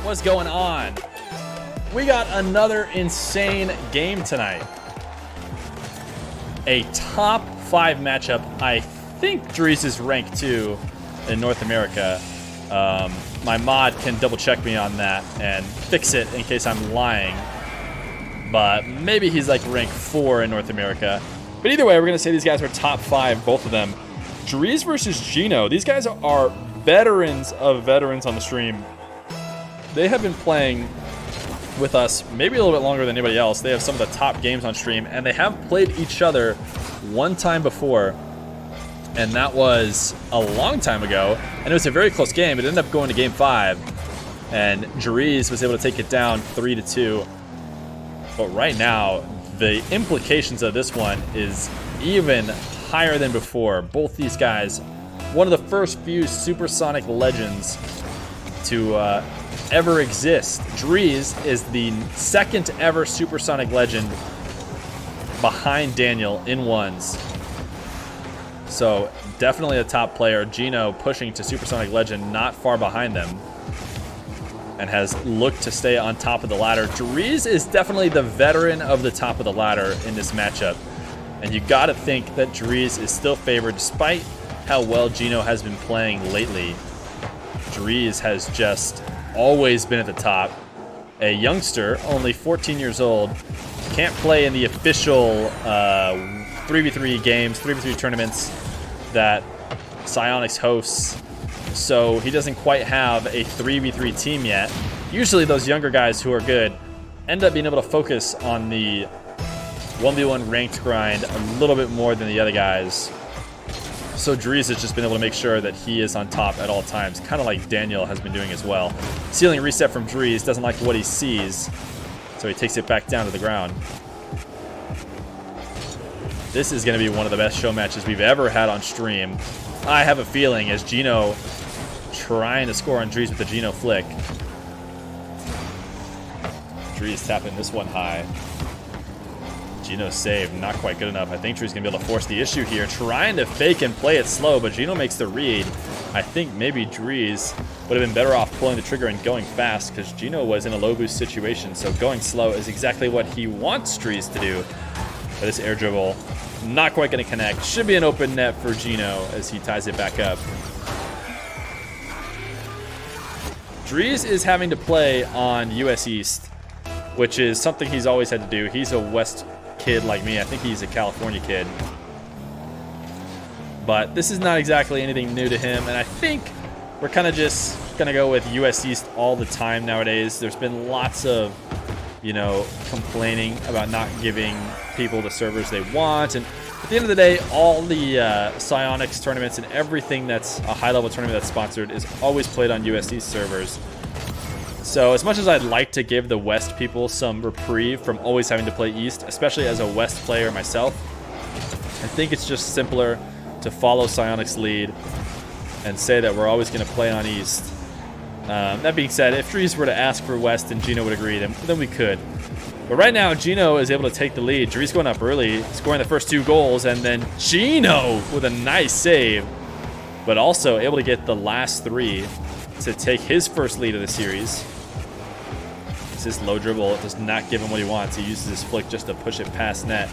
What's going on? We got another insane game tonight. A top 5 matchup. I think Dreaz is ranked 2 in North America. My mod can double check me on that and fix it in case I'm lying. But maybe he's like rank 4 in North America. But either way, we're going to say these guys are top 5, both of them. Dreaz versus Gino. These guys are veterans of veterans on the stream. They have been playing with us maybe a little bit longer than anybody else. They have some of the top games on stream, and they have played each other one time before, and that was a long time ago, and it was a very close game. It ended up going to game 5, and Dreaz was able to take it down 3-2. But right now, the implications of this one is even higher than before. Both these guys, one of the first few supersonic legends to ever exist. Dreaz is the second ever supersonic legend behind Daniel in ones. So definitely a top player. Gino pushing to supersonic legend, not far behind them, and has looked to stay on top of the ladder. Dreaz is definitely the veteran of the top of the ladder in this matchup. And you gotta think that Dreaz is still favored despite how well Gino has been playing lately. Dreaz has just always been at the top. A youngster, only 14 years old, can't play in the official 3v3 games, 3v3 tournaments that Psyonix hosts. So he doesn't quite have a 3v3 team yet. Usually those younger guys who are good end up being able to focus on the 1v1 ranked grind a little bit more than the other guys. So Dreaz has just been able to make sure that he is on top at all times, kind of like Daniel has been doing as well. Ceiling reset from Dreaz, doesn't like what he sees, so he takes it back down to the ground. This is going to be one of the best show matches we've ever had on stream. I have a feeling, as Gino trying to score on Dreaz with the Gino flick. Dreaz tapping this one high. Gino saved, not quite good enough. I think Dreaz gonna be able to force the issue here, trying to fake and play it slow, but Gino makes the read. I think maybe Dreaz would have been better off pulling the trigger and going fast, because Gino was in a low boost situation, so going slow is exactly what he wants Dreaz to do. But this air dribble, not quite gonna connect. Should be an open net for Gino as he ties it back up. Dreaz is having to play on US East, which is something he's always had to do. He's a West kid like me. I think he's a California kid. But this is not exactly anything new to him, and I think we're kind of just gonna go with US East all the time nowadays. There's been lots of, you know, complaining about not giving people the servers they want, and at the end of the day, all the Psyonix tournaments and everything that's a high-level tournament that's sponsored is always played on US East servers. So as much as I'd like to give the West people some reprieve from always having to play East, especially as a West player myself, I think it's just simpler to follow Psyonix's lead and say that we're always going to play on East. That being said, if Dreaz were to ask for West and Gino would agree, then we could. But right now, Gino is able to take the lead. Dreaz going up early, scoring the first 2 goals, and then Gino with a nice save, but also able to get the last 3 to take his first lead of the series. This low dribble does not give him what he wants. He uses his flick just to push it past net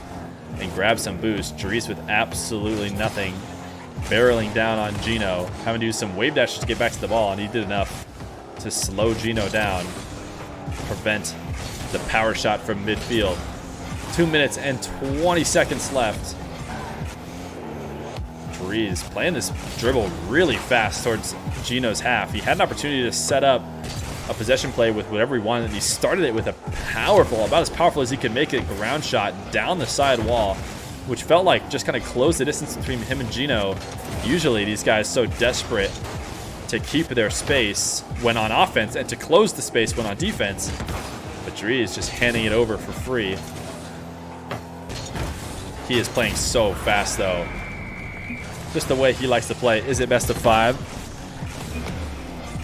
and grab some boost. Dreaz with absolutely nothing, barreling down on Gino, having to use some wave dashes to get back to the ball, and he did enough to slow Gino down, prevent the power shot from midfield. 2 minutes and 20 seconds left. Dreaz playing this dribble really fast towards Gino's half. He had an opportunity to set up a possession play with whatever he wanted. He started it with a powerful, about as powerful as he could make it, ground shot down the side wall, which felt like just kind of closed the distance between him and Gino. Usually these guys so desperate to keep their space when on offense and to close the space when on defense. But Dreaz just handing it over for free. He is playing so fast though. Just the way he likes to play. Is it best of 5?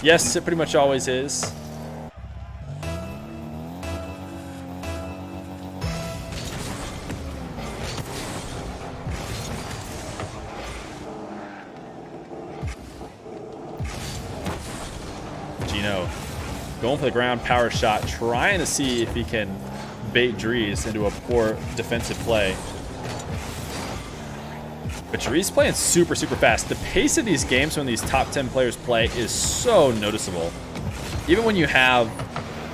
Yes, it pretty much always is. Gino Going for the ground power shot, trying to see if he can bait Dreaz into a poor defensive play. But Dreaz playing super, super fast. The pace of these games when these top 10 players play is so noticeable. Even when you have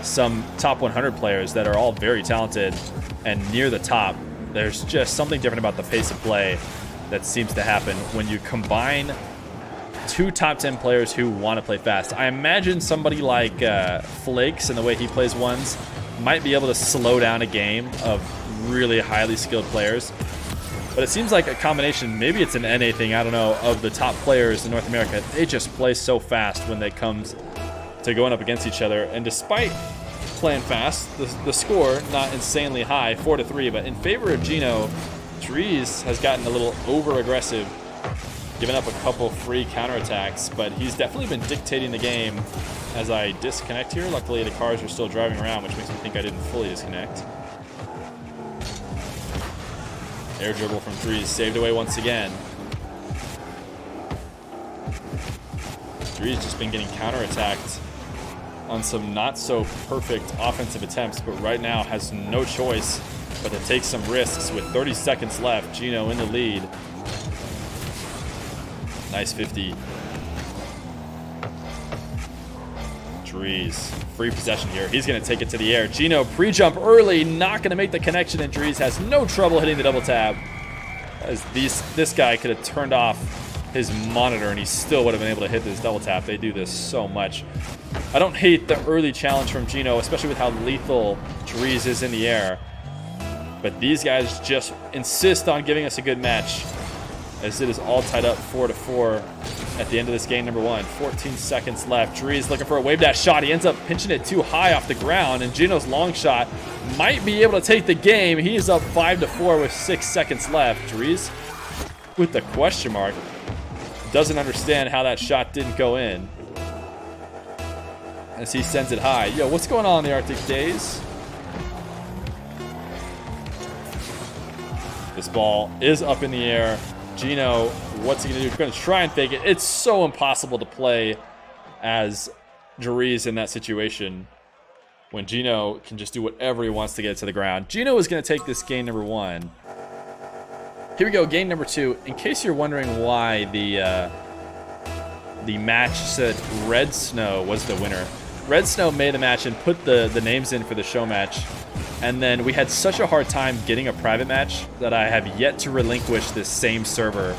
some top 100 players that are all very talented and near the top, there's just something different about the pace of play that seems to happen when you combine two top 10 players who want to play fast. I imagine somebody like Flakes and the way he plays ones might be able to slow down a game of really highly skilled players. But it seems like a combination, maybe it's an NA thing, I don't know, of the top players in North America. They just play so fast when it comes to going up against each other. And despite playing fast, the score not insanely high, 4-3, but in favor of Gino, Dreaz has gotten a little over-aggressive, giving up a couple free counterattacks, but he's definitely been dictating the game. As I disconnect here, luckily the cars are still driving around, which makes me think I didn't fully disconnect. Air dribble from Dreaz, saved away once again. Dreaz just been getting counterattacked on some not so perfect offensive attempts, but right now has no choice but to take some risks with 30 seconds left. Gino in the lead. Nice 50. Dreaz, free possession here. He's going to take it to the air. Gino pre-jump early, not going to make the connection, and Dreaz has no trouble hitting the double tap. As this guy could have turned off his monitor and he still would have been able to hit this double tap. They do this so much. I don't hate the early challenge from Gino, especially with how lethal Dreaz is in the air. But these guys just insist on giving us a good match, as it is all tied up 4-4 at the end of this game number 1. 14 seconds left. Dreaz looking for a wave dash shot. He ends up pinching it too high off the ground, and Gino's long shot might be able to take the game. He is up 5-4 with 6 seconds left. Dreaz with the question mark. Doesn't understand how that shot didn't go in, as he sends it high. Yo, what's going on in the Arctic Days? This ball is up in the air. Gino, what's he gonna do? He's gonna try and fake it. It's so impossible to play as Dreaz in that situation when Gino can just do whatever he wants to get it to the ground. Gino is gonna take this game number 1. Here we go, game number 2. In case you're wondering why the match said Red Snow was the winner, Red Snow made a match and put the names in for the show match, and then we had such a hard time getting a private match that I have yet to relinquish this same server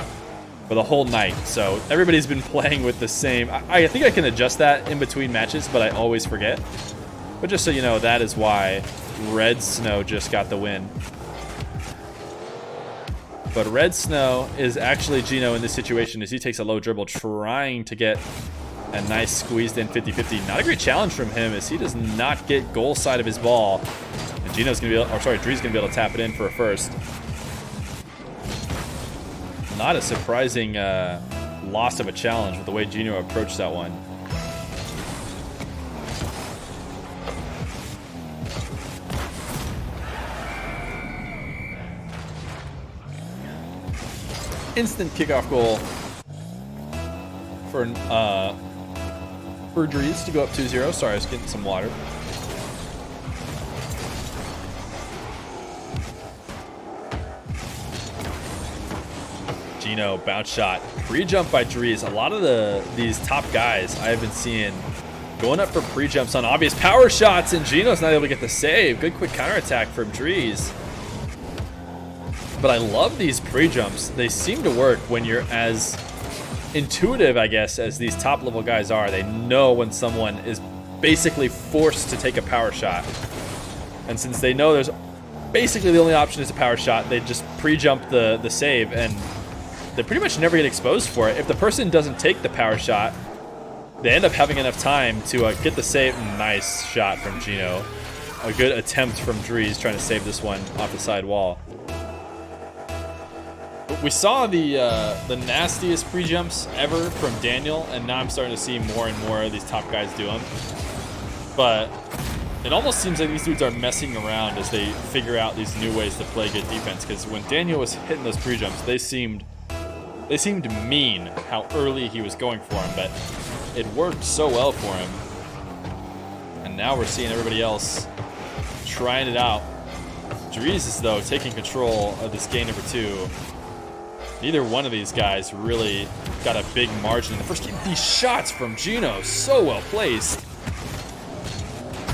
for the whole night. So everybody's been playing with the same. I think I can adjust that in between matches, but I always forget. But just so you know, that is why Red Snow just got the win. But Red Snow is actually Gino in this situation, as he takes a low dribble trying to get a nice squeezed in 50-50. Not a great challenge from him, as he does not get goal side of his ball. And Gino's gonna be able, or sorry, Dreaz gonna be able to tap it in for a first. Not a surprising loss of a challenge with the way Gino approached that one. Instant kickoff goal for Dreaz to go up 2-0. Sorry, I was getting some water. Gino, bounce shot. Pre-jump by Dreaz. A lot of these top guys I have been seeing going up for pre-jumps on obvious power shots, and Gino's not able to get the save. Good quick counterattack from Dreaz. But I love these pre-jumps. They seem to work when you're as intuitive, I guess, as these top level guys are. They know when someone is basically forced to take a power shot. And since they know there's basically the only option is a power shot, they just pre-jump the save, and they pretty much never get exposed for it. If the person doesn't take the power shot, they end up having enough time to get the save. Nice shot from Gino. A good attempt from Dreaz trying to save this one off the side wall. We saw the nastiest pre-jumps ever from Daniel, and now I'm starting to see more and more of these top guys do them. But it almost seems like these dudes are messing around as they figure out these new ways to play good defense, because when Daniel was hitting those pre-jumps, they seemed mean how early he was going for them, but it worked so well for him. now we're seeing everybody else trying it out. Dreaz is, though, taking control of this game number 2. Neither one of these guys really got a big margin in the first game. These shots from Gino, so well placed.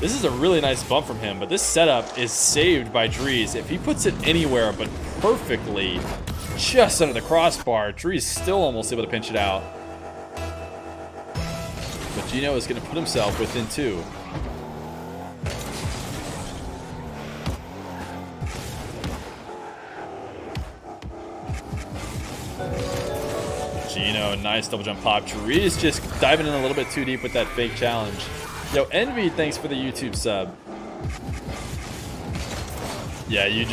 This is a really nice bump from him, but this setup is saved by Dreaz. If he puts it anywhere but perfectly, just under the crossbar, Dreaz still almost able to pinch it out. But Gino is going to put himself within 2. Gino, nice double jump pop. Dreaz just diving in a little bit too deep with that fake challenge. Yo, Envy, thanks for the YouTube sub. Yeah, you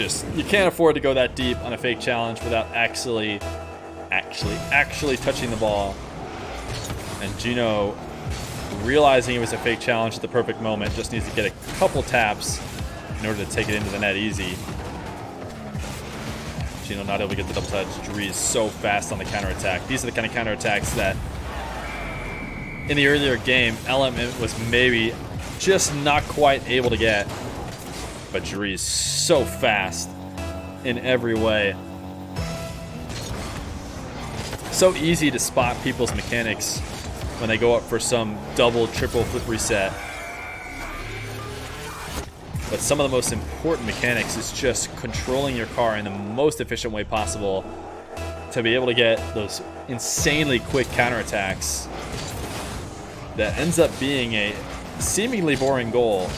can't afford to go that deep on a fake challenge without actually touching the ball. And Gino, realizing it was a fake challenge at the perfect moment, just needs to get a couple taps in order to take it into the net easy. Gino not able to get the double touch. Dreaz so fast on the counterattack. These are the kind of counterattacks that in the earlier game, Element was maybe just not quite able to get. But Dreaz so fast in every way. So easy to spot people's mechanics when they go up for some double, triple flip reset. But some of the most important mechanics is just controlling your car in the most efficient way possible to be able to get those insanely quick counterattacks that ends up being a seemingly boring goal,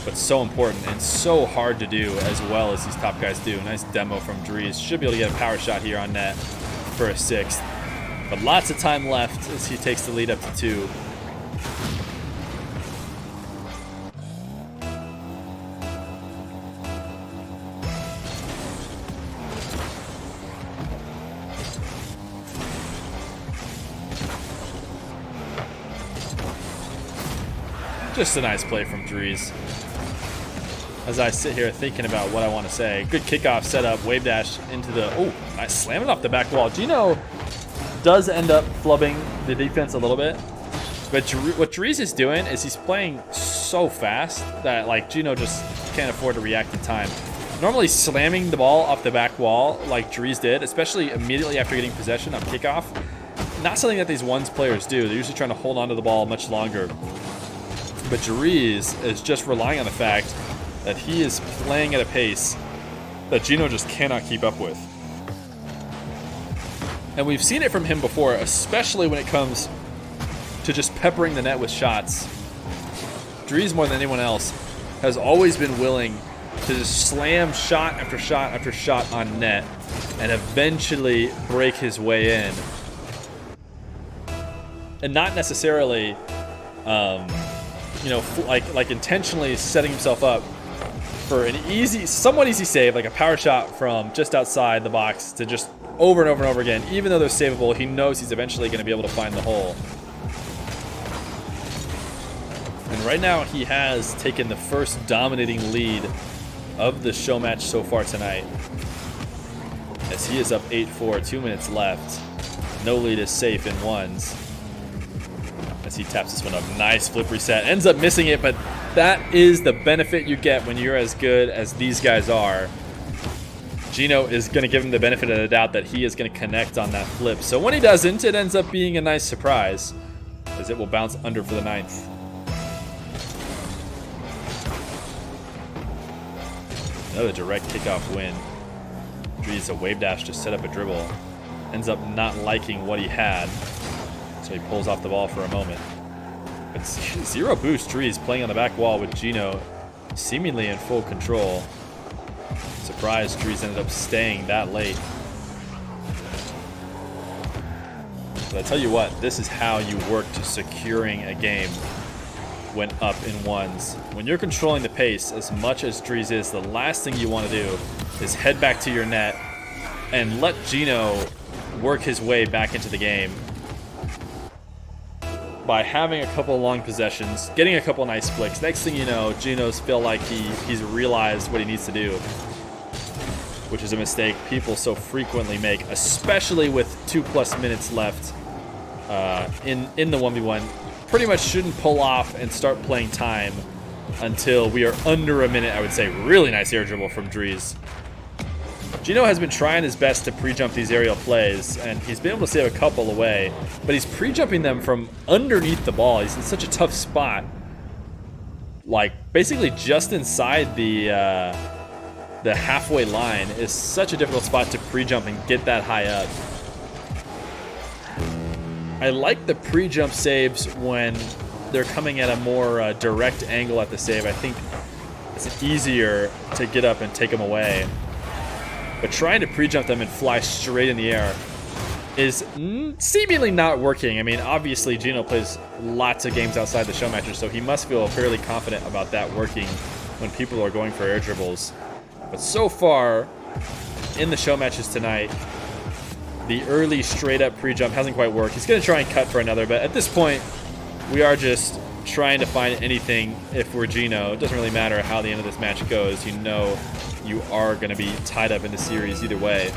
but so important and so hard to do as well as these top guys do. Nice demo from Dries. Should be able to get a power shot here on net for a 6th. But lots of time left as he takes the lead up to 2. Just a nice play from Dries. As I sit here thinking about what I want to say. Good kickoff setup, wave dash into the, oh, nice slamming off the back wall. Gino does end up flubbing the defense a little bit. But what Dries is doing is he's playing so fast that like Gino just can't afford to react in time. Normally slamming the ball off the back wall like Dries did, especially immediately after getting possession on kickoff, not something that these ones players do. They're usually trying to hold on to the ball much longer. But Dries is just relying on the fact that he is playing at a pace that Gino just cannot keep up with. And we've seen it from him before, especially when it comes to just peppering the net with shots. Dries, more than anyone else, has always been willing to just slam shot after shot after shot on net and eventually break his way in. And not necessarily, you know, like intentionally setting himself up for an somewhat easy save, like a power shot from just outside the box to just over and over and over again. Even though they're savable, he knows he's eventually going to be able to find the hole. And right now, he has taken the first dominating lead of the show match so far tonight, as he is up 8-4, 2 minutes left. No lead is safe in ones. As he taps this one up. Nice flip reset. Ends up missing it, but that is the benefit you get when you're as good as these guys are. Gino is going to give him the benefit of the doubt that he is going to connect on that flip. So when he doesn't, it ends up being a nice surprise, as it will bounce under for the 9th. Another direct kickoff win. Dreaz, a wave dash to set up a dribble. Ends up not liking what he had, so he pulls off the ball for a moment. But zero boost. Dreaz playing on the back wall with Gino seemingly in full control. Surprised Dreaz ended up staying that late. But I tell you what, this is how you work to securing a game when up in ones. When you're controlling the pace as much as Dreaz is, the last thing you want to do is head back to your net and let Gino work his way back into the game. By having a couple of long possessions, getting a couple nice flicks, next thing you know, Gino's feel like he's realized what he needs to do, which is a mistake people so frequently make, especially with 2+ minutes left in the 1v1. pretty much shouldn't pull off and start playing time until we are under a minute, I would say. Really nice air dribble from Dreaz. Gino has been trying his best to pre-jump these aerial plays, and he's been able to save a couple away, but he's pre-jumping them from underneath the ball. He's in such a tough spot. Like, basically just inside the halfway line is such a difficult spot to pre-jump and get that high up. I like the pre-jump saves when they're coming at a more direct angle at the save. I think it's easier to get up and take them away. But trying to pre-jump them and fly straight in the air is seemingly not working. I mean, obviously Gino plays lots of games outside the Showmatches, so he must feel fairly confident about that working when people are going for air dribbles. But so far, in the Showmatches tonight, the early straight-up pre-jump hasn't quite worked. He's going to try and cut for another, but at this point, we are just trying to find anything if we're Gino. It doesn't really matter how the end of this match goes. You know you are going to be tied up in the series either way.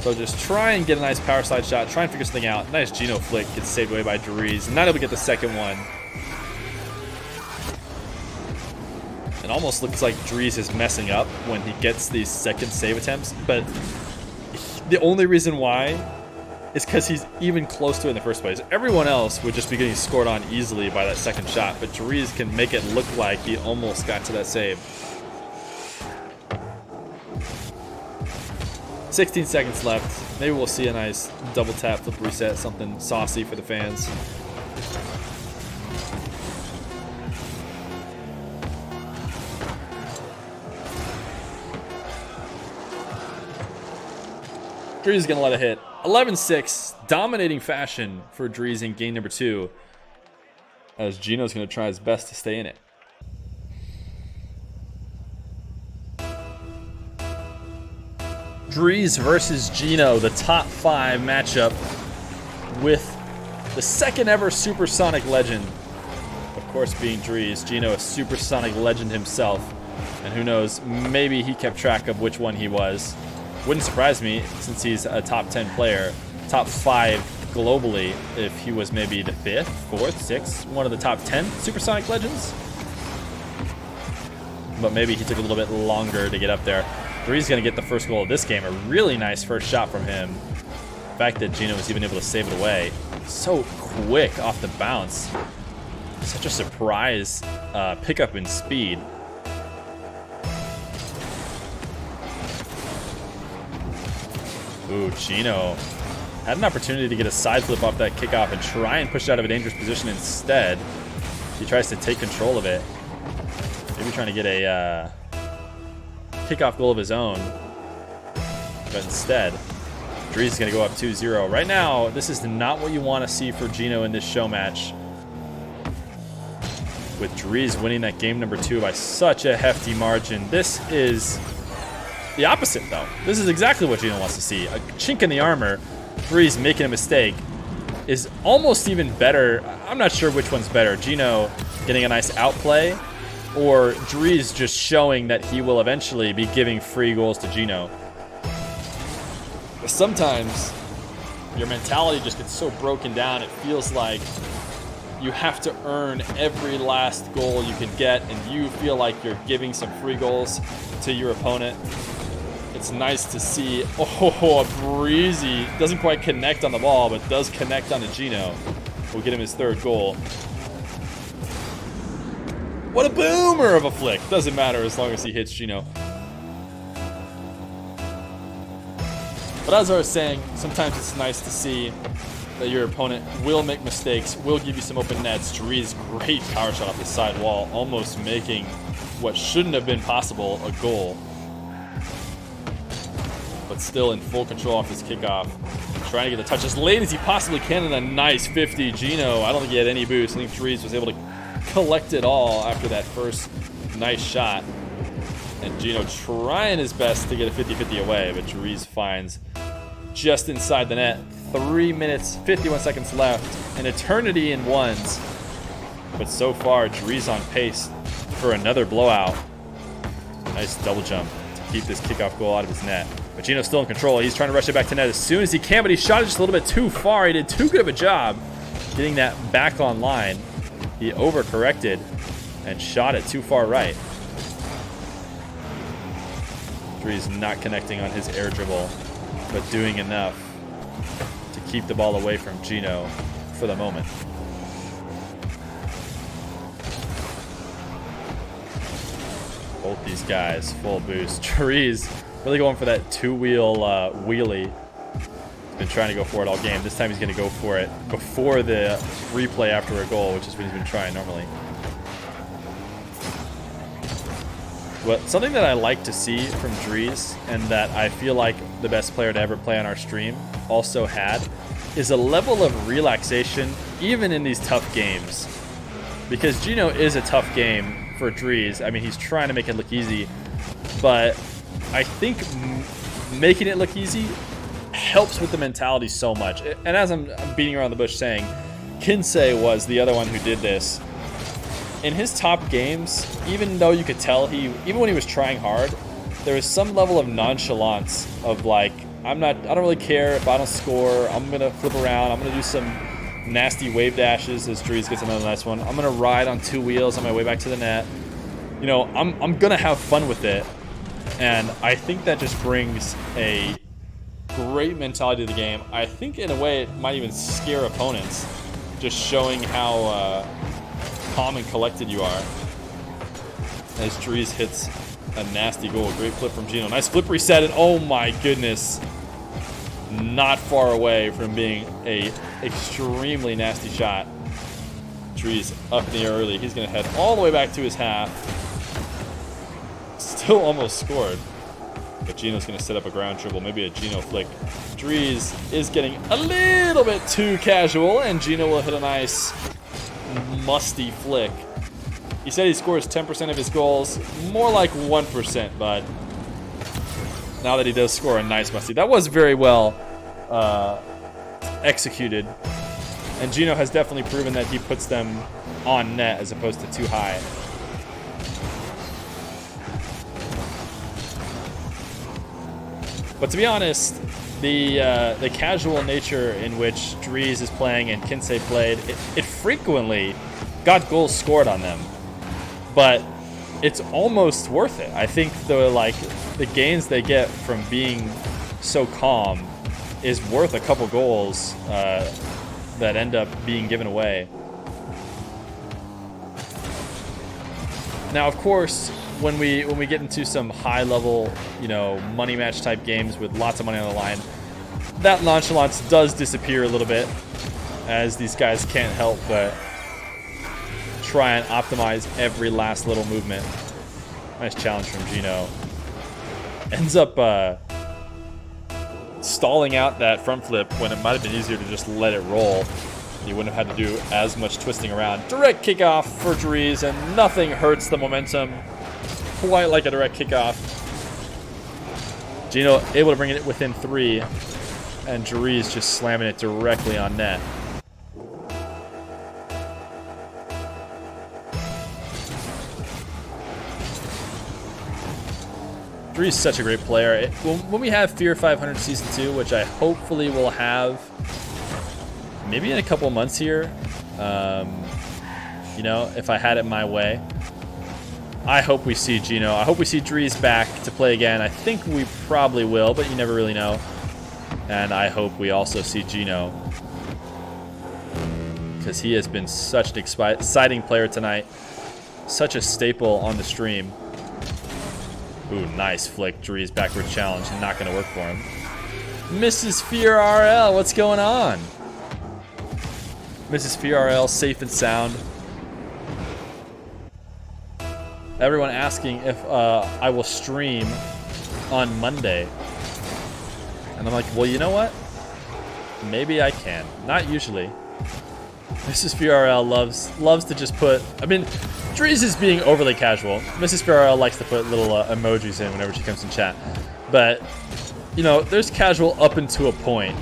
So just try and get a nice power slide shot. Try and figure something out. Nice Gino flick gets saved away by Dreaz. Not able to get the second one. It almost looks like Dreaz is messing up when he gets these second save attempts, but the only reason why is because he's even close to it in the first place. Everyone else would just be getting scored on easily by that second shot, but Dreaz can make it look like he almost got to that save. 16 seconds left. Maybe we'll see a nice double tap, flip reset, something saucy for the fans. Dreaz is going to let it hit. 11-6, dominating fashion for Dreaz in game number 2, as Gino's going to try his best to stay in it. Dreaz versus Gino, the top 5 matchup with the second ever Supersonic legend. Of course, being Dreaz, Gino, a Supersonic legend himself. And who knows, maybe he kept track of which one he was. Wouldn't surprise me, since he's a top 10 player, top 5 globally, if he was maybe the 5th, 4th, 6th, one of the top 10 Supersonic legends. But maybe he took a little bit longer to get up there. Dreaz going to get the first goal of this game. A really nice first shot from him. The fact that Gino was even able to save it away. So quick off the bounce. Such a surprise pickup in speed. Ooh, Gino had an opportunity to get a side flip off that kickoff and try and push it out of a dangerous position. Instead, he tries to take control of it. Maybe trying to get a kickoff goal of his own. But instead, Dreaz is going to go up 2-0. Right now, this is not what you want to see for Gino in this show match. With Dreaz winning that game number 2 by such a hefty margin. This is the opposite, though. This is exactly what Gino wants to see. A chink in the armor, Dreaz making a mistake, is almost even better. I'm not sure which one's better. Gino getting a nice outplay, or Dreaz just showing that he will eventually be giving free goals to Gino. Sometimes your mentality just gets so broken down, it feels like you have to earn every last goal you can get, and you feel like you're giving some free goals to your opponent. It's nice to see, a breezy, doesn't quite connect on the ball, but does connect on to Gino. Will get him his 3rd goal. What a boomer of a flick. Doesn't matter as long as he hits Gino. But as I was saying, sometimes it's nice to see that your opponent will make mistakes, will give you some open nets. Dreaz, great power shot off the side wall, almost making what shouldn't have been possible a goal. But still in full control off his kickoff. Trying to get the touch as late as he possibly can, and a nice 50. Gino, I don't think he had any boost. I think Dreaz was able to collect it all after that first nice shot. And Gino trying his best to get a 50-50 away, but Dreaz finds just inside the net. 3 minutes, 51 seconds left. An eternity in ones. But so far, Dreaz on pace for another blowout. Nice double jump to keep this kickoff goal out of his net. But Gino's still in control. He's trying to rush it back to net as soon as he can, but he shot it just a little bit too far. He did too good of a job getting that back online. He overcorrected and shot it too far right. Dreaz not connecting on his air dribble, but doing enough to keep the ball away from Gino for the moment. Both these guys, full boost. Dreaz really going for that two-wheel wheelie. He's been trying to go for it all game. This time he's going to go for it before the replay after a goal, which is what he's been trying normally. But something that I like to see from Dreaz, and that I feel like the best player to ever play on our stream also had, is a level of relaxation even in these tough games. Because Gino is a tough game for Dreaz. I mean, he's trying to make it look easy, but I think making it look easy helps with the mentality so much. And as I'm beating around the bush saying, Kinsey was the other one who did this. In his top games, even though you could tell even when he was trying hard, there was some level of nonchalance of like, I don't really care if I don't score. I'm gonna flip around. I'm gonna do some nasty wave dashes as Dreaz gets another nice one. I'm gonna ride on two wheels on my way back to the net. You know, I'm gonna have fun with it, and I think that just brings a great mentality to the game. I think in a way it might even scare opponents, just showing how calm and collected you are. As Dries hits a nasty goal. Great flip from Gino. Nice flip reset, and oh my goodness, not far away from being a extremely nasty shot. Dries up in the air early. He's going to head all the way back to his half. Still almost scored. But Gino's going to set up a ground dribble, maybe a Gino flick. Dries is getting a little bit too casual, and Gino will hit a nice musty flick. He said he scores 10% of his goals, more like 1%, but now that he does score a nice musty. That was very well executed, and Gino has definitely proven that he puts them on net as opposed to too high. But to be honest, the casual nature in which Dreaz is playing and Kinsey played, it frequently got goals scored on them. But it's almost worth it. I think the gains they get from being so calm is worth a couple goals that end up being given away. Now, of course, when we get into some high level, money match type games with lots of money on the line, that nonchalance does disappear a little bit, as these guys can't help but try and optimize every last little movement. Nice challenge from Gino. Ends up stalling out that front flip when it might have been easier to just let it roll. He wouldn't have had to do as much twisting around. Direct kickoff for Dreaz, and nothing hurts the momentum quite like a direct kickoff. Gino able to bring it within 3, and Dreaz just slamming it directly on net. Dreaz is such a great player. When we have Feer 500 Season 2, which I hopefully will have maybe in a couple months here, if I had it my way, I hope we see Gino. I hope we see Dreaz back to play again. I think we probably will, but you never really know. And I hope we also see Gino, because he has been such an exciting player tonight. Such a staple on the stream. Ooh, nice flick. Dreaz backward challenge. Not going to work for him. Mrs. FeerRL, what's going on? Mrs. FeerRL, safe and sound. Everyone asking if I will stream on Monday. And I'm like, well, you know what? Maybe I can. Not usually. Mrs. FeerRL loves to just put... I mean, Dreaz is being overly casual. Mrs. FeerRL likes to put little emojis in whenever she comes in chat. But, there's casual up until a point.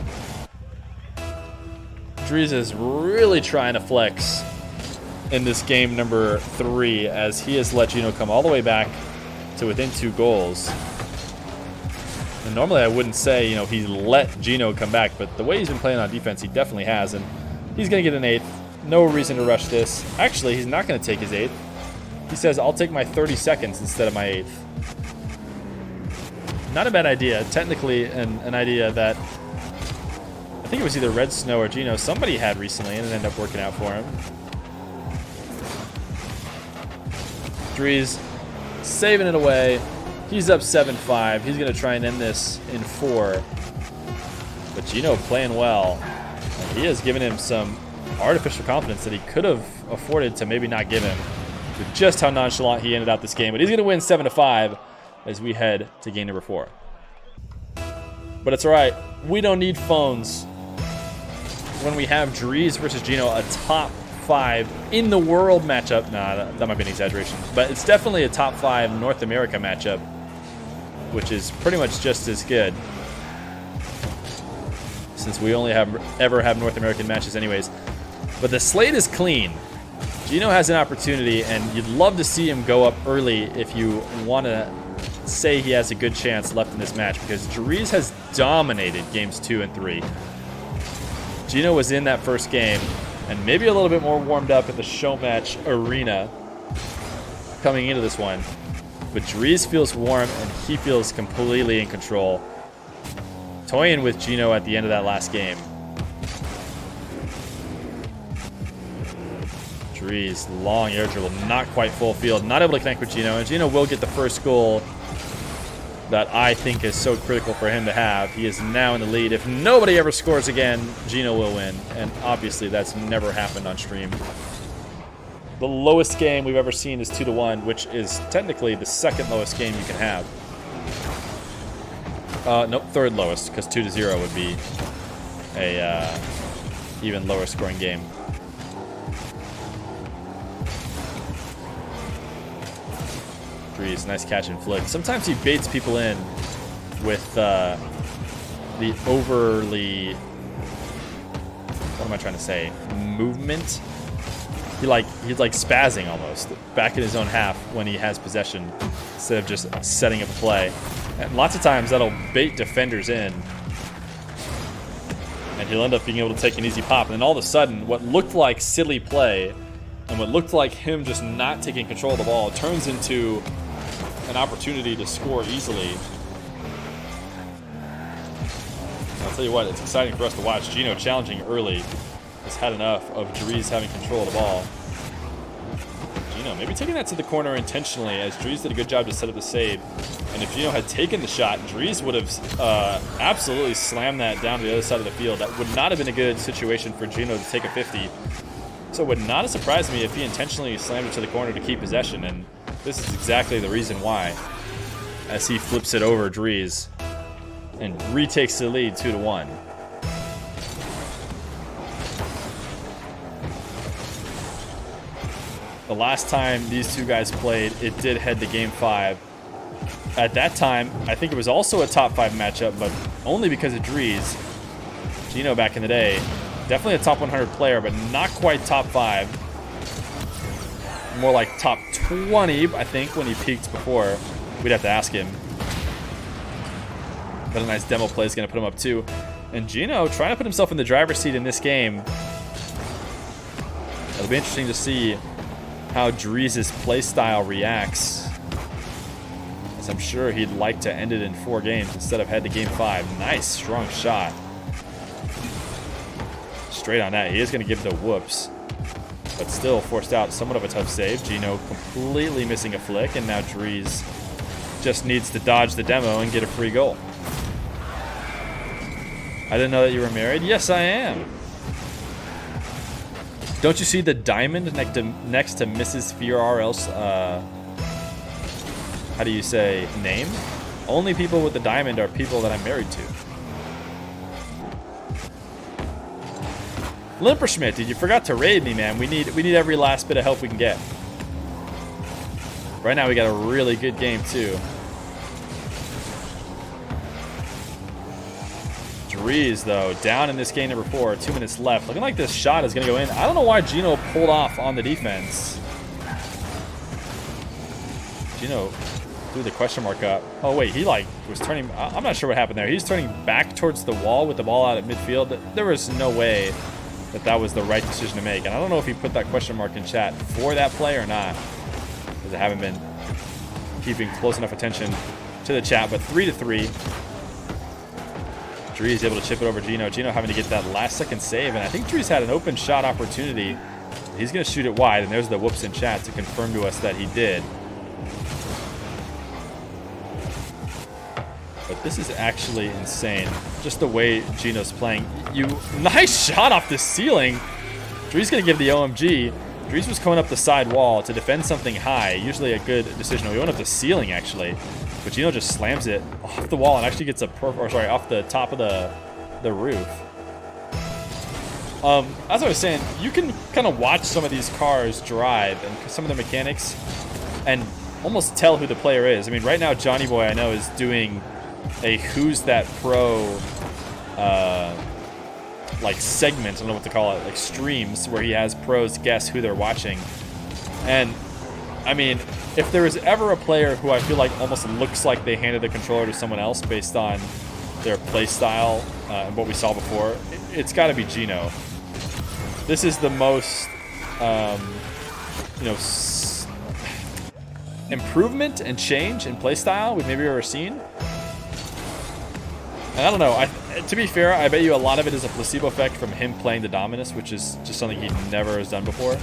Dreaz is really trying to flex in this game number 3, as he has let Gino come all the way back to within 2 goals. And normally I wouldn't say, he let Gino come back, but the way he's been playing on defense, he definitely has. And He's going to get an 8th. No reason to rush this. Actually, he's not going to take his 8th. He says, I'll take my 30 seconds instead of my 8th. Not a bad idea. Technically, an idea that I think it was either Red Snow or Gino. Somebody had recently, and it ended up working out for him. Dreaz saving it away. He's up 7-5. He's going to try and end this in 4. But Gino playing well. He has given him some artificial confidence that he could have afforded to maybe not give him with just how nonchalant he ended out this game. But he's going to win 7-5 as we head to game number 4. But it's all right. We don't need phones when we have Dreaz versus Gino, a top 5 in the world matchup. Nah, that might be an exaggeration. But it's definitely a top 5 North America matchup, which is pretty much just as good, since we only ever have North American matches anyways. But the slate is clean. Gino has an opportunity, and you'd love to see him go up early if you want to say he has a good chance left in this match, because Dreaz has dominated games 2 and 3. Gino was in that first game, and maybe a little bit more warmed up at the Showmatch arena coming into this one. But Dreaz feels warm, and he feels completely in control, toying with Gino at the end of that last game. Dreaz, long air dribble, not quite full field, not able to connect with Gino, and Gino will get the first goal that I think is so critical for him to have. He is now in the lead. If nobody ever scores again, Gino will win, and obviously that's never happened on stream. The lowest game we've ever seen is 2-1, which is technically the second lowest game you can have. Nope, third lowest, because 2-0 would be a even lower scoring game. Dreaz, nice catch and flick. Sometimes he baits people in with the overly, what am I trying to say, movement. He's like spazzing almost back in his own half when he has possession, instead of just setting up a play. And lots of times that'll bait defenders in, and he'll end up being able to take an easy pop. And then all of a sudden, what looked like silly play and what looked like him just not taking control of the ball turns into an opportunity to score easily. I'll tell you what, it's exciting for us to watch. Gino challenging early has had enough of Dreaz having control of the ball. Gino maybe taking that to the corner intentionally, as Dreaz did a good job to set up the save. And if Gino had taken the shot, Dreaz would have absolutely slammed that down to the other side of the field. That would not have been a good situation for Gino to take a 50. So it would not have surprised me if he intentionally slammed it to the corner to keep possession, and this is exactly the reason why, as he flips it over Dreaz and retakes the lead 2-1. The last time these two guys played, it did head to game 5. At that time, I think it was also a top 5 matchup, but only because of Dreaz. Gino back in the day, definitely a top 100 player, but not quite top 5. More like top 20, I think, when he peaked before. We'd have to ask him. But a nice demo play is going to put him up 2. And Gino trying to put himself in the driver's seat in this game. It'll be interesting to see how Dreaz's play style reacts, as I'm sure he'd like to end it in 4 games instead of head to game 5. Nice, strong shot. Straight on that. He is going to give the whoops, but still forced out somewhat of a tough save. Gino completely missing a flick, and now Dreaz just needs to dodge the demo and get a free goal. I didn't know that you were married. Yes, I am. Don't you see the diamond next to Mrs. FeerRL's, how do you say, name? Only people with the diamond are people that I'm married to. Limperschmidt, dude, you forgot to raid me, man. We need every last bit of help we can get. Right now we got a really good game too. Dreaz, though, down in this game number 4, 2 minutes left. Looking like this shot is going to go in. I don't know why Gino pulled off on the defense. Gino threw the question mark up. Oh, wait, he was turning. I'm not sure what happened there. He's turning back towards the wall with the ball out at midfield. There was no way that was the right decision to make. And I don't know if he put that question mark in chat for that play or not, because I haven't been keeping close enough attention to the chat. But 3-3. Dreaz able to chip it over Gino. Gino having to get that last second save. And I think Dreaz had an open shot opportunity. He's going to shoot it wide. And there's the whoops in chat to confirm to us that he did. But this is actually insane. Just the way Gino's playing. Nice shot off the ceiling. Dreaz going to give the OMG. Dreaz was coming up the side wall to defend something high. Usually a good decision. We went up the ceiling, actually. But Gino just slams it off the wall and actually gets off the top of the roof. As I was saying, you can kind of watch some of these cars drive and some of the mechanics and almost tell who the player is. I mean, right now, Johnny Boy, I know, is doing a Who's That Pro like segment, I don't know what to call it, like streams where he has pros guess who they're watching. And I mean, if there is ever a player who I feel like almost looks like they handed the controller to someone else based on their play style and what we saw before, it's got to be Gino. This is the most improvement and change in play style we've maybe ever seen. And I don't know, to be fair, I bet you a lot of it is a placebo effect from him playing the Dominus, which is just something he never has done before.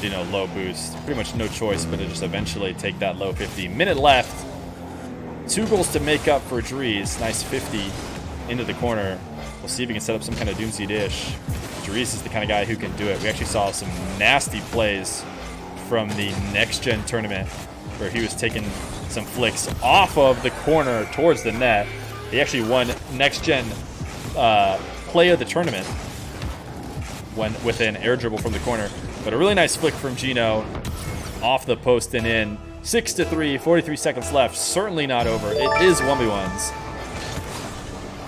Gino, low boost. Pretty much no choice but to just eventually take that low 50. Minute left. 2 goals to make up for Dreaz. Nice 50 into the corner. We'll see if he can set up some kind of Doomsday dish. Dries is the kind of guy who can do it. We actually saw some nasty plays from the Next Gen tournament where he was taking some flicks off of the corner towards the net. He actually won Next Gen play of the tournament with an air dribble from the corner. But a really nice flick from Gino off the post and in. 6-3, 43 seconds left. Certainly not over. It is 1v1s.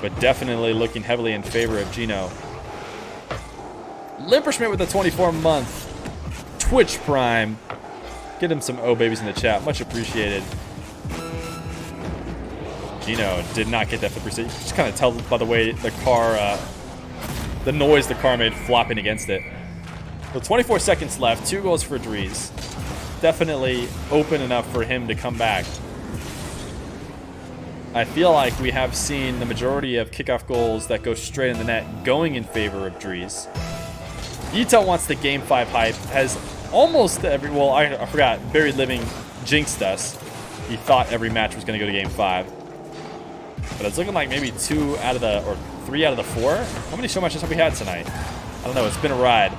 But definitely looking heavily in favor of Gino. Limperschmidt with the 24-month Twitch Prime. Get him some babies in the chat. Much appreciated. Gino did not get that flip reset. You can just kind of tell by the way the car, the noise the car made flopping against it. With 24 seconds left, 2 goals for Dreaz. Definitely open enough for him to come back. I feel like we have seen the majority of kickoff goals that go straight in the net going in favor of Dreaz. Ito wants the Game 5 hype. Has almost every... Well, I forgot. Buried Living jinxed us. He thought every match was going to go to Game 5. But it's looking like maybe 2 out of the... Or 3 out of the 4? How many show matches have we had tonight? I don't know. It's been a ride.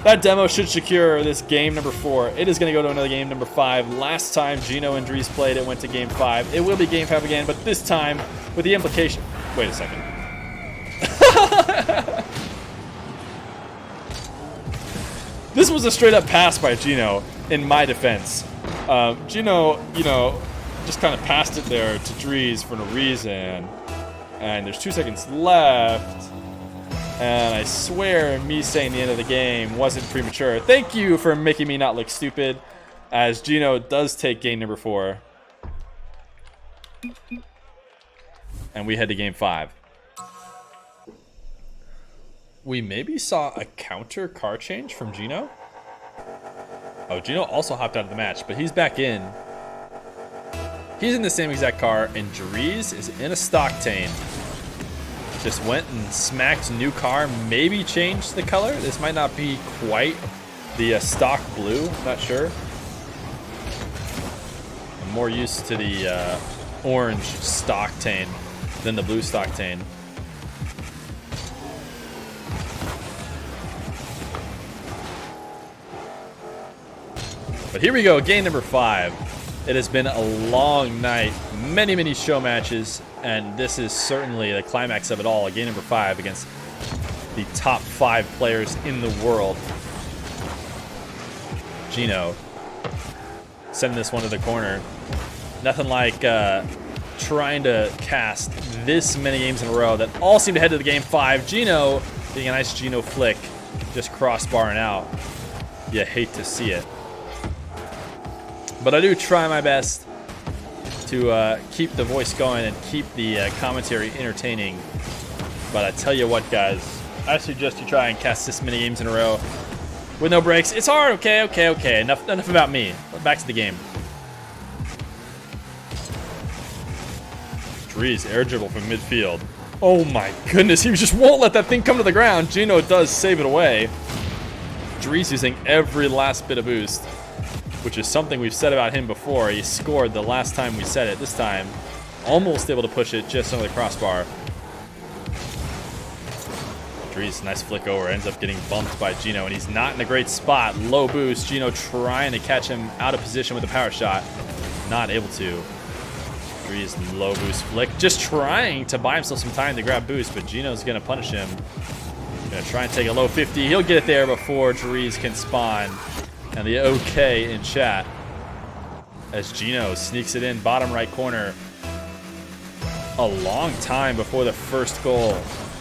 That demo should secure this game number 4. It is going to go to another game number 5. Last time Gino and Dries played, it went to Game 5. It will be Game 5 again, but this time with the implication... Wait a second. This was a straight up pass by Gino, in my defense. Gino, just kind of passed it there to Dreaz for no reason. And there's 2 seconds left. And I swear me saying the end of the game wasn't premature. Thank you for making me not look stupid, as Gino does take game number 4. And we head to Game 5. We maybe saw a counter car change from Gino. Oh, Gino also hopped out of the match, but he's back in. He's in the same exact car, and Dreaz is in a Stocktane. Just went and smacked new car, maybe changed the color. This might not be quite the stock blue, not sure. I'm more used to the orange Stocktane than the blue Stocktane. But here we go, game number 5. It has been a long night, many show matches, and this is certainly the climax of it all. Game number 5 against the top 5 players in the world. Gino sending this one to the corner. Nothing like trying to cast this many games in a row that all seem to head to the Game 5. Gino getting a nice Gino flick, just crossbarring out. You hate to see it. But I do try my best to keep the voice going and keep the commentary entertaining. But I tell you what, guys, I suggest you try and cast this many games in a row with no breaks. It's hard. Okay. Enough about me. Back to the game. Dreaz air dribble from midfield. Oh my goodness, he just won't let that thing come to the ground. Gino does save it away. Dreaz using every last bit of boost, which is something we've said about him before. He scored the last time we said it. This time, almost able to push it just under the crossbar. Dreaz, nice flick over, ends up getting bumped by Gino, and he's not in a great spot. Low boost, Gino trying to catch him out of position with a power shot. Not able to. Dreaz, low boost flick, just trying to buy himself some time to grab boost, but Gino's gonna punish him. Gonna try and take a low 50. He'll get it there before Dreaz can spawn. And the okay in chat as Gino sneaks it in bottom right corner. A long time before the first goal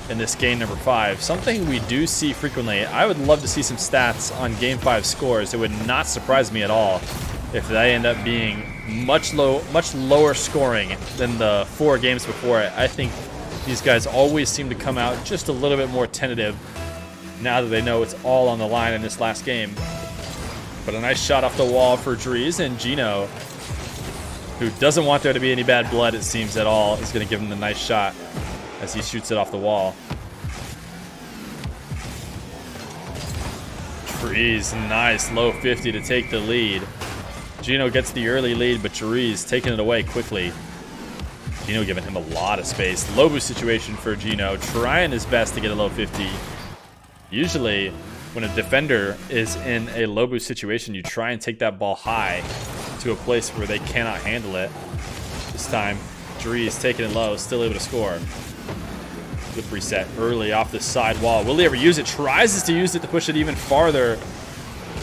in this game number 5. Something we do see frequently. I would love to see some stats on game 5 scores. It would not surprise me at all if they end up being much lower scoring than the 4 games before it. I think these guys always seem to come out just a little bit more tentative now that they know it's all on the line in this last game. But a nice shot off the wall for Dreaz, and Gino, who doesn't want there to be any bad blood, it seems, at all, is going to give him the nice shot as he shoots it off the wall. Dreaz, nice low 50 to take the lead. Gino gets the early lead, but Dreaz taking it away quickly. Gino giving him a lot of space. Low boost situation for Gino, trying his best to get a low 50. Usually, when a defender is in a low boost situation, you try and take that ball high to a place where they cannot handle it. This time, Dreaz taking it low, still able to score. Good reset early off the side wall. Will he ever use it? Tries to use it to push it even farther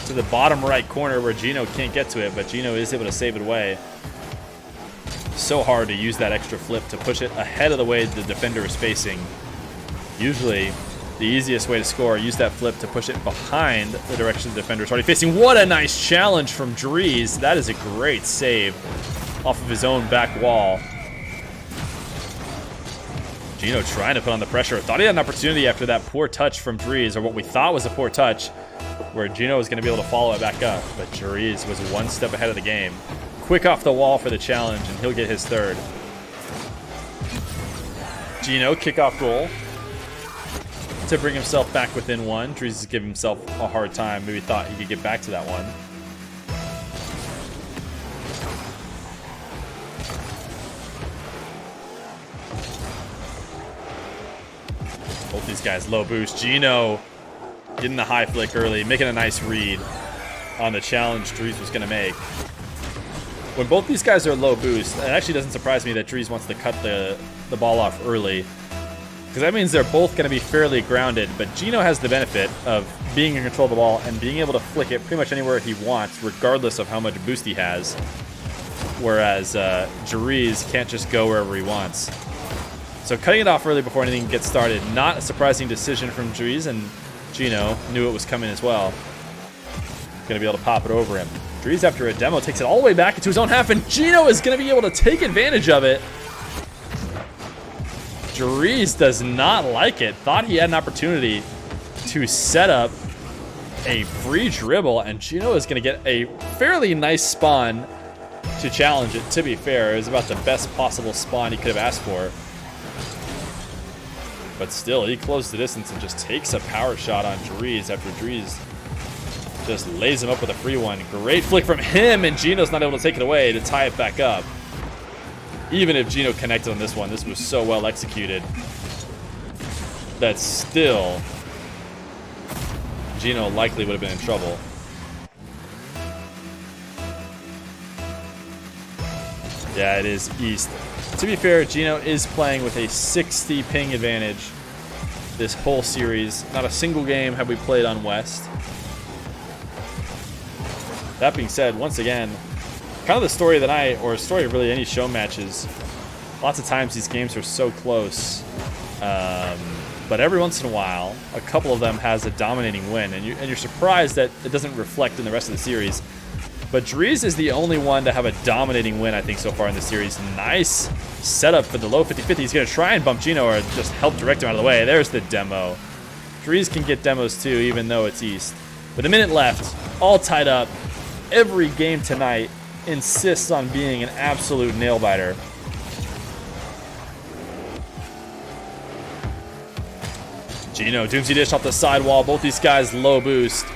to the bottom right corner where Gino can't get to it, but Gino is able to save it away. So hard to use that extra flip to push it ahead of the way the defender is facing. Usually, the easiest way to score, use that flip to push it behind the direction the defender is already facing. What a nice challenge from Dreaz. That is a great save off of his own back wall. Gino trying to put on the pressure. Thought he had an opportunity after that poor touch from Dreaz, or what we thought was a poor touch, where Gino was going to be able to follow it back up. But Dreaz was one step ahead of the game. Quick off the wall for the challenge, and he'll get his third. Gino, kickoff goal to bring himself back within one. Dreaz is giving himself a hard time. Maybe thought he could get back to that one. Both these guys low boost. Gino getting the high flick early, making a nice read on the challenge Dreaz was going to make. When both these guys are low boost, it actually doesn't surprise me that Dreaz wants to cut the ball off early, because that means they're both going to be fairly grounded. But Gino has the benefit of being in control of the ball and being able to flick it pretty much anywhere he wants, regardless of how much boost he has. Whereas Dreaz can't just go wherever he wants. So cutting it off early before anything gets started, not a surprising decision from Dreaz, and Gino knew it was coming as well. Going to be able to pop it over him. Dreaz, after a demo, takes it all the way back into his own half, and Gino is going to be able to take advantage of it. Dreaz does not like it. Thought he had an opportunity to set up a free dribble, and Gino is going to get a fairly nice spawn to challenge it. To be fair, it was about the best possible spawn he could have asked for. But still, he closed the distance and just takes a power shot on Dreaz after Dreaz just lays him up with a free one. Great flick from him, and Gino's not able to take it away to tie it back up. Even if Gino connected on this one, this was so well executed that still Gino likely would have been in trouble. Yeah, it is East. To be fair, Gino is playing with a 60 ping advantage this whole series. Not a single game have we played on West. That being said, once again, kind of the story of the night, or a story of really any show matches, lots of times these games are so close, but every once in a while, a couple of them has a dominating win, and you're surprised that it doesn't reflect in the rest of the series. But Dreaz is the only one to have a dominating win, I think, so far in the series. Nice setup for the low 50-50. He's going to try and bump Gino or just help direct him out of the way. There's the demo. Dreaz can get demos too, even though it's East. With a minute left, all tied up. Every game tonight insists on being an absolute nail-biter. Gino, Doomsday Dish off the sidewall. Both these guys low boost.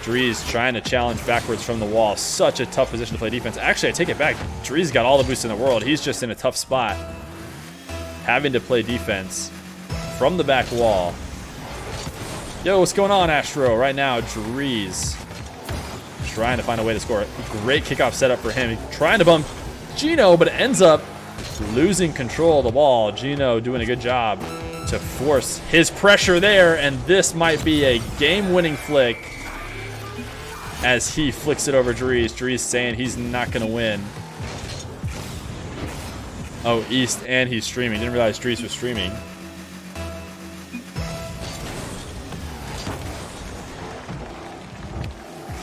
Dreaz trying to challenge backwards from the wall. Such a tough position to play defense. Actually, I take it back. Dreaz got all the boosts in the world. He's just in a tough spot, having to play defense from the back wall. Yo, what's going on, Astro? Right now, Dreaz trying to find a way to score. Great kickoff setup for him. Trying to bump Gino, but it ends up losing control of the ball. Gino doing a good job to force his pressure there, and this might be a game-winning flick as he flicks it over Dreaz. Dreaz saying he's not going to win. Oh, East, and he's streaming. Didn't realize Dreaz was streaming.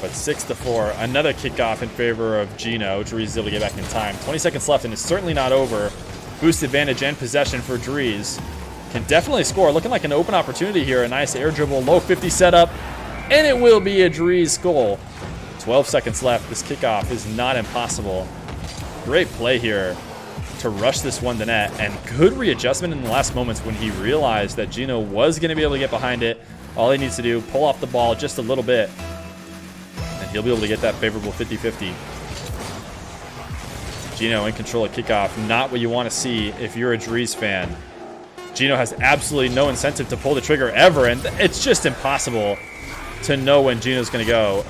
But 6-4, another kickoff in favor of Gino. Dreaz is able to get back in time. 20 seconds left, and it's certainly not over. Boost advantage and possession for Dreaz. Can definitely score. Looking like an open opportunity here. A nice air dribble, low 50 setup, and it will be a Dreaz goal. 12 seconds left. This kickoff is not impossible. Great play here to rush this one to net, and good readjustment in the last moments when he realized that Gino was going to be able to get behind it. All he needs to do, pull off the ball just a little bit, and he'll be able to get that favorable 50-50. Gino in control of kickoff. Not what you want to see if you're a Dreaz fan. Gino has absolutely no incentive to pull the trigger ever, and it's just impossible to know when Gino's going to go.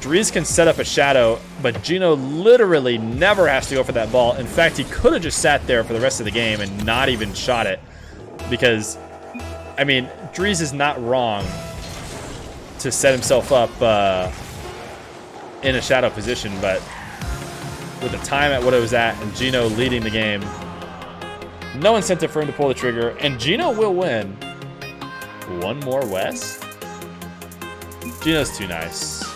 Dreaz can set up a shadow, but Gino literally never has to go for that ball. In fact, he could have just sat there for the rest of the game and not even shot it, because, I mean, Dreaz is not wrong to set himself up in a shadow position, but with the time at what it was at and Gino leading the game, no incentive for him to pull the trigger, and Gino will win. One more West? Gino's too nice.